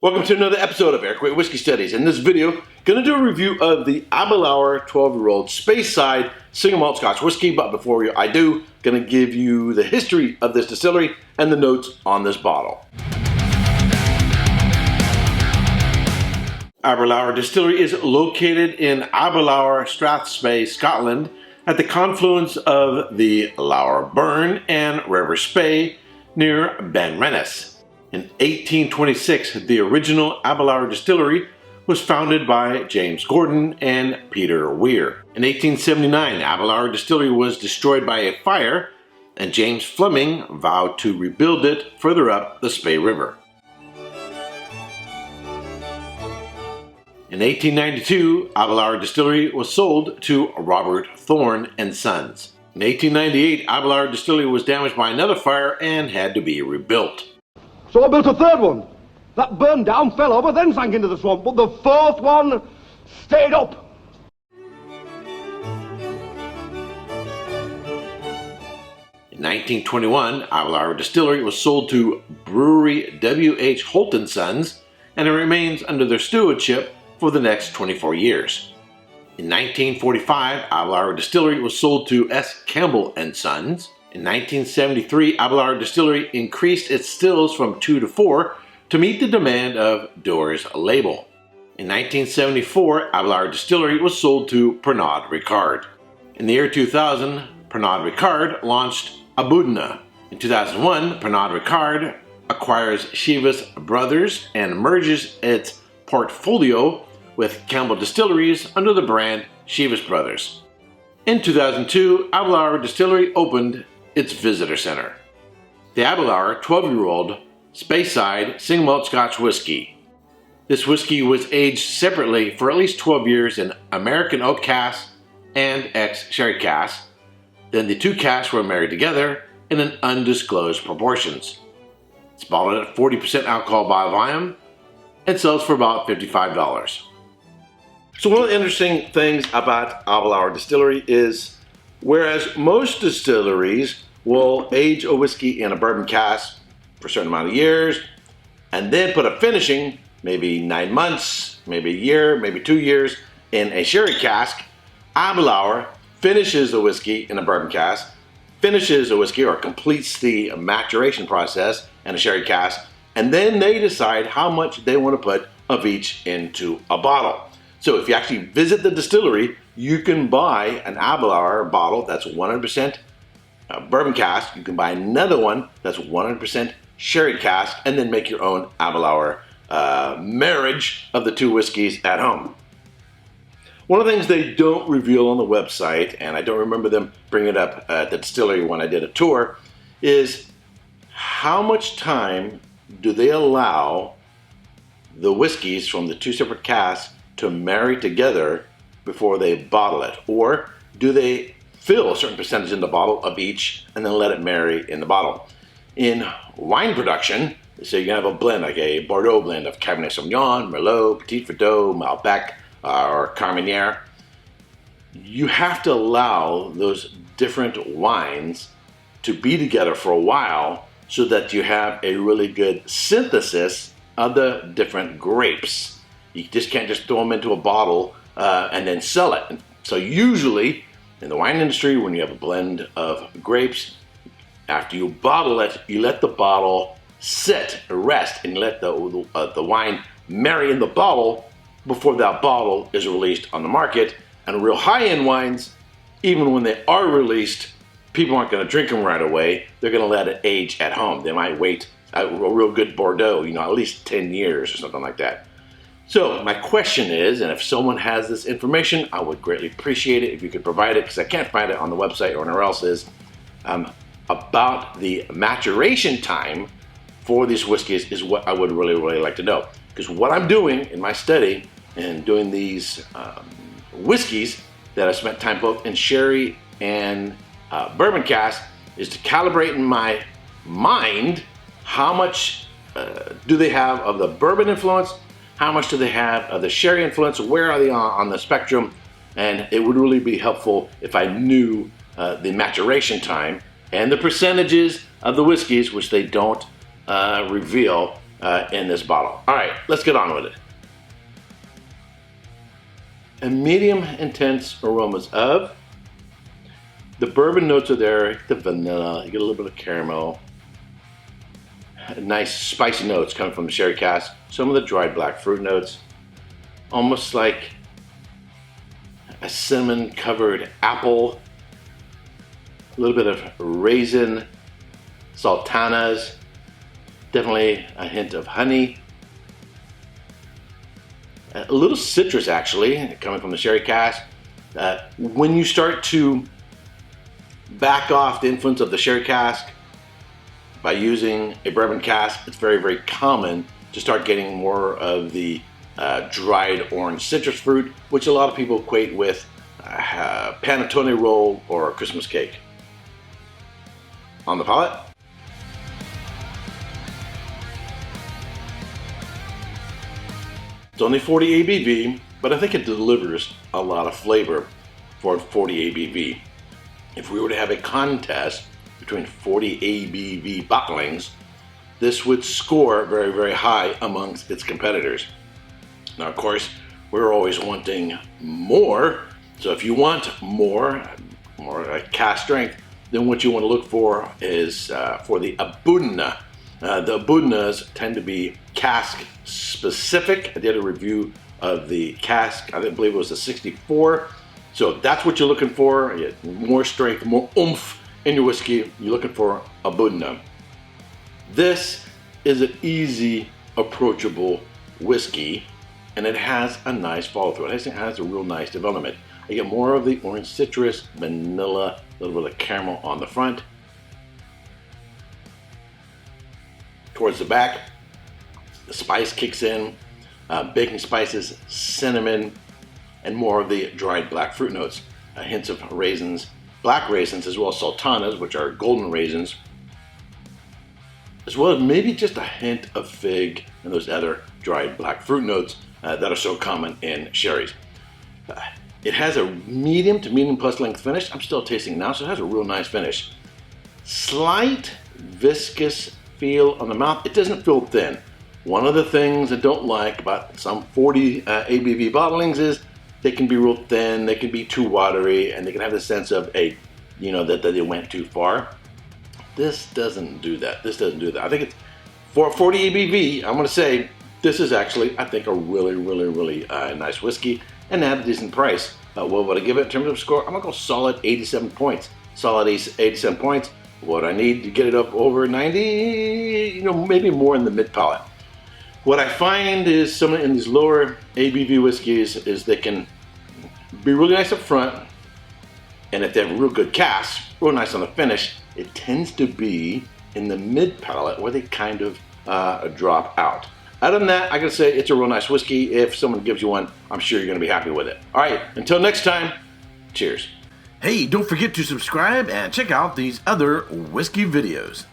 Welcome to another episode of Erik Wait Whiskey Studies. In this video, going to do a review of the Aberlour 12-year-old Speyside single malt Scotch whiskey. But before I do, going to give you the history of this distillery and the notes on this bottle. Aberlour Distillery is located in Aberlour, Strathspey, Scotland, at the confluence of the Lower Burn and River Spey near Ben Rennes. In 1826, the original Aberlour Distillery was founded by James Gordon and Peter Weir. In 1879, Aberlour Distillery was destroyed by a fire, and James Fleming vowed to rebuild it further up the Spey River. In 1892, Aberlour Distillery was sold to Robert Thorne and Sons. In 1898, Aberlour Distillery was damaged by another fire and had to be rebuilt. So I built a third one. That burned down, fell over, then sank into the swamp. But the fourth one stayed up. In 1921, Aberlour Distillery was sold to brewery W.H. Holt & Sons, and it remains under their stewardship for the next 24 years. In 1945, Aberlour Distillery was sold to S. Campbell & Sons. In 1973, Aberlour Distillery increased its stills from 2 to 4 to meet the demand of Dewar's label. In 1974, Aberlour Distillery was sold to Pernod Ricard. In the year 2000, Pernod Ricard launched Abudna. In 2001, Pernod Ricard acquires Chivas Brothers and merges its portfolio with Campbell Distilleries under the brand Chivas Brothers. In 2002, Aberlour Distillery opened its visitor center. The Aberlour 12-year-old Speyside single malt Scotch whiskey. This whiskey was aged separately for at least 12 years in American oak casks and ex-sherry casks. Then the two casks were married together in an undisclosed proportions. It's bottled at 40% alcohol by volume and sells for about $55. So one of the interesting things about Aberlour Distillery is, whereas most distilleries will age a whiskey in a bourbon cask for a certain amount of years and then put a finishing, maybe 9 months, maybe a year, maybe 2 years, in a sherry cask, Aberlour finishes the whiskey in a bourbon cask, finishes the whiskey or completes the maturation process in a sherry cask, and then they decide how much they want to put of each into a bottle. So if you actually visit the distillery, you can buy an Aberlour bottle that's 100% bourbon cask. You can buy another one that's 100% sherry cask, and then make your own Aberlour marriage of the two whiskeys at home. One of the things they don't reveal on the website, and I don't remember them bringing it up at the distillery when I did a tour, is how much time do they allow the whiskeys from the two separate casks to marry together before they bottle it? Or do they fill a certain percentage in the bottle of each and then let it marry in the bottle? In wine production, so you can have a blend, like a Bordeaux blend of Cabernet Sauvignon, Merlot, Petit Verdot, Malbec, or Carmenere. You have to allow those different wines to be together for a while so that you have a really good synthesis of the different grapes. You just can't just throw them into a bottle and then sell it. And so usually in the wine industry, when you have a blend of grapes, after you bottle it, you let the bottle sit, rest, and you let the wine marry in the bottle before that bottle is released on the market. And real high-end wines, even when they are released, people aren't going to drink them right away. They're going to let it age at home. They might wait a real good Bordeaux, at least 10 years or something like that. So my question is, and if someone has this information, I would greatly appreciate it if you could provide it, because I can't find it on the website or anywhere else, is about the maturation time for these whiskeys is what I would really like to know. Because what I'm doing in my study and doing these whiskeys that I spent time both in sherry and bourbon cask is to calibrate in my mind how much do they have of the bourbon influence, how much do they have of the sherry influence, where are they on the spectrum, and it would really be helpful if I knew the maturation time and the percentages of the whiskeys, which they don't reveal in this bottle. All right, let's get on with it. And medium intense aromas of the bourbon notes are there, the vanilla, you get a little bit of caramel, nice spicy notes coming from the sherry cask, some of the dried black fruit notes, almost like a cinnamon covered apple, a little bit of raisin, sultanas, definitely a hint of honey, a little citrus actually coming from the sherry cask. When you start to back off the influence of the sherry cask by using a bourbon cask, it's very, very common to start getting more of the dried orange citrus fruit, which a lot of people equate with panettone roll or a Christmas cake. On the palate. It's only 40 ABV, but I think it delivers a lot of flavor for 40 ABV. If we were to have a contest between 40 ABV bottlings, this would score very, very high amongst its competitors. Now, of course, we're always wanting more. So if you want more cask strength, then what you want to look for is for the Abunna. The Abunnas tend to be cask specific. I did a review of the cask, I believe it was a 64. So that's what you're looking for. You get more strength, more oomph in your whiskey. You're looking for Abunna. This is an easy, approachable whiskey, and it has a nice follow through. It has a real nice development. I get more of the orange citrus, vanilla, a little bit of caramel on the front. Towards the back, the spice kicks in, baking spices, cinnamon, and more of the dried black fruit notes. Hints of raisins, black raisins, as well as sultanas, which are golden raisins, as well as maybe just a hint of fig and those other dried black fruit notes that are so common in sherries. It has a medium to medium plus length finish. I'm still tasting now, so it has a real nice finish. Slight viscous feel on the mouth. It doesn't feel thin. One of the things I don't like about some 40 ABV bottlings is they can be real thin, they can be too watery, and they can have the sense of that they went too far. This doesn't do that. I think it's for 40 ABV. I'm going to say this is actually, I think, a really, really, really nice whiskey and at a decent price. What would I give it in terms of score? I'm going to go solid 87 points. Solid 87 points. What I need to get it up over 90, maybe more in the mid palate. What I find is some in these lower ABV whiskeys is they can be really nice up front, and if they have real good cask, real nice on the finish, it tends to be in the mid palate where they kind of drop out. Other than that, I gotta say it's a real nice whiskey. If someone gives you one, I'm sure you're gonna be happy with it. All right, until next time, cheers. Hey, don't forget to subscribe and check out these other whiskey videos.